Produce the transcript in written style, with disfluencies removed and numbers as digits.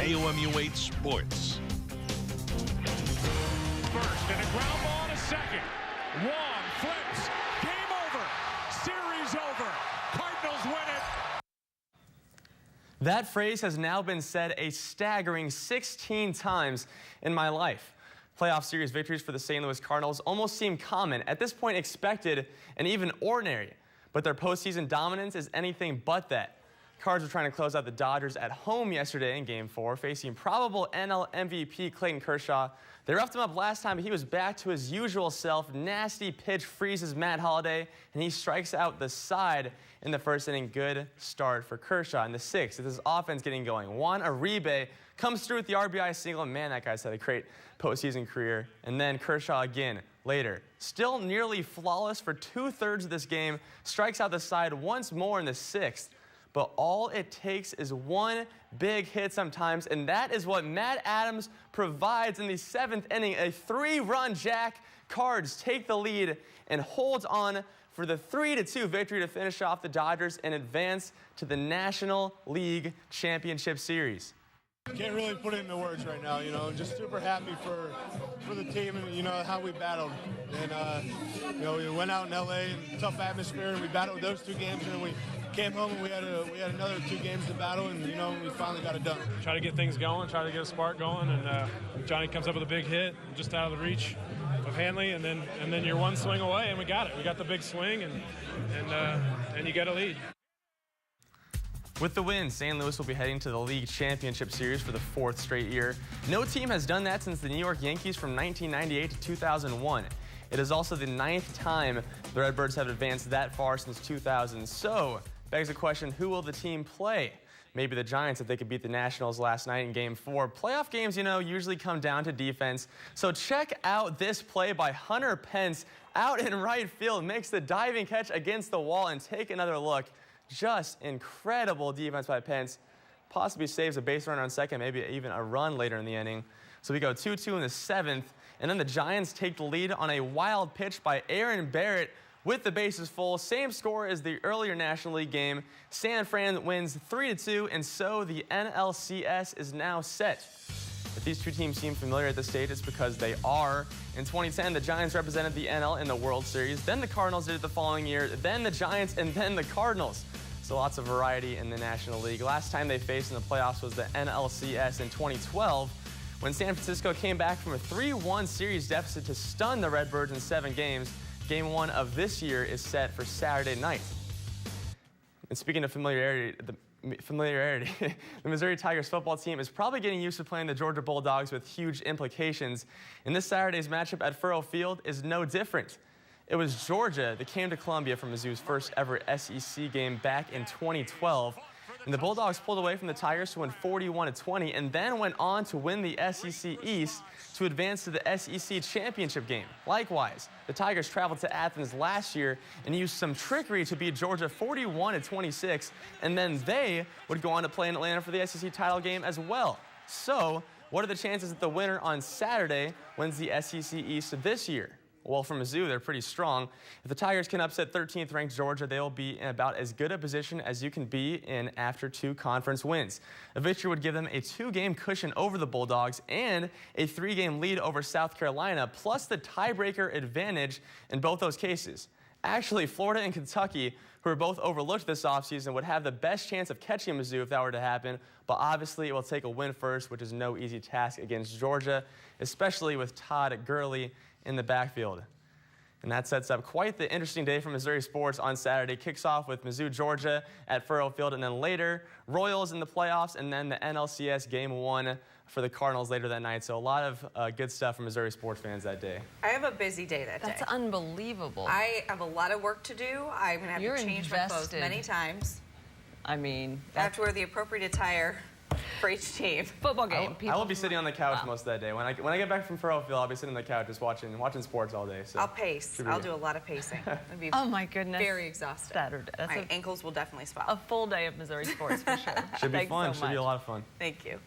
KOMU 8 Sports. First and a ground ball and a second. Wong flips. Game over. Series over. Cardinals win it. That phrase has now been said a staggering 16 times in my life. Playoff series victories for the St. Louis Cardinals almost seem common, at this point expected, and even ordinary. But their postseason dominance is anything but that. Cards were trying to close out the Dodgers at home yesterday in Game 4, facing probable NL MVP Clayton Kershaw. They roughed him up last time, but he was back to his usual self. Nasty pitch freezes Matt Holliday, and he strikes out the side in the first inning. Good start for Kershaw. In the sixth, with his offense getting going, Juan Uribe comes through with the RBI single, and man, that guy's had a great postseason career. And then Kershaw again later. Still nearly flawless for 2/3 of this game, strikes out the side once more in the sixth. But all it takes is one big hit sometimes, and that is what Matt Adams provides in the seventh inning. A 3-run jack. Cards take the lead and hold on for the 3-2 victory to finish off the Dodgers and advance to the National League Championship Series. Can't really put it into words right now, just super happy for the team and, how we battled. And, we went out in LA in tough atmosphere and we battled those 2 games, and then we came home and we had another 2 games to battle, and, we finally got it done. Try to get things going, try to get a spark going, and Johnny comes up with a big hit just out of the reach of Hanley, and then you're one swing away, and we got it. We got the big swing, and you get a lead. With the win, St. Louis will be heading to the League Championship Series for the 4th straight year. No team has done that since the New York Yankees from 1998 to 2001. It is also the 9th time the Redbirds have advanced that far since 2000. So, begs the question, who will the team play? Maybe the Giants if they could beat the Nationals last night in Game 4. Playoff games, usually come down to defense. So check out this play by Hunter Pence out in right field, makes the diving catch against the wall, and take another look. Just incredible defense by Pence. Possibly saves a base runner on second, maybe even a run later in the inning. So we go 2-2 in the 7th, and then the Giants take the lead on a wild pitch by Aaron Barrett with the bases full. Same score as the earlier National League game. San Fran wins 3-2, and so the NLCS is now set. If these 2 teams seem familiar at this stage, it's because they are. In 2010, the Giants represented the NL in the World Series. Then the Cardinals did it the following year. Then the Giants, and then the Cardinals. So lots of variety in the National League. Last time they faced in the playoffs was the NLCS in 2012, when San Francisco came back from a 3-1 series deficit to stun the Redbirds in 7 games. Game 1 of this year is set for Saturday night. And speaking of familiarity, the Missouri Tigers football team is probably getting used to playing the Georgia Bulldogs with huge implications. And this Saturday's matchup at Furrow Field is no different. It was Georgia that came to Columbia for Mizzou's first ever SEC game back in 2012. And the Bulldogs pulled away from the Tigers to win 41-20 and then went on to win the SEC East to advance to the SEC championship game. Likewise, the Tigers traveled to Athens last year and used some trickery to beat Georgia 41-26, and then they would go on to play in Atlanta for the SEC title game as well. So, what are the chances that the winner on Saturday wins the SEC East this year? Well, for Mizzou, they're pretty strong. If the Tigers can upset 13th ranked Georgia, they will be in about as good a position as you can be in after 2 conference wins. A victory would give them a 2-game cushion over the Bulldogs and a 3-game lead over South Carolina, plus the tiebreaker advantage in both those cases. Actually, Florida and Kentucky, who are both overlooked this offseason, would have the best chance of catching Mizzou if that were to happen, but obviously it will take a win first, which is no easy task against Georgia, especially with Todd Gurley in the backfield. And that sets up quite the interesting day for Missouri sports on Saturday. Kicks off with Mizzou, Georgia at Furrow Field, and then later, Royals in the playoffs, and then the NLCS Game 1 for the Cardinals later that night. So a lot of good stuff for Missouri sports fans that day. I have a busy day that day. That's unbelievable. I have a lot of work to do. I'm going to have to change my clothes many times. I mean, I have to wear the appropriate attire for each team. Football game. I will be sitting on the couch most of that day. When I get back from Furrow Field, I'll be sitting on the couch just watching sports all day. So I'll pace. I'll do a lot of pacing. It'll be oh my goodness. Very exhausting. Saturday. My ankles will definitely swell. A full day of Missouri sports for sure. Should be fun. So Should be a lot of fun. Thank you.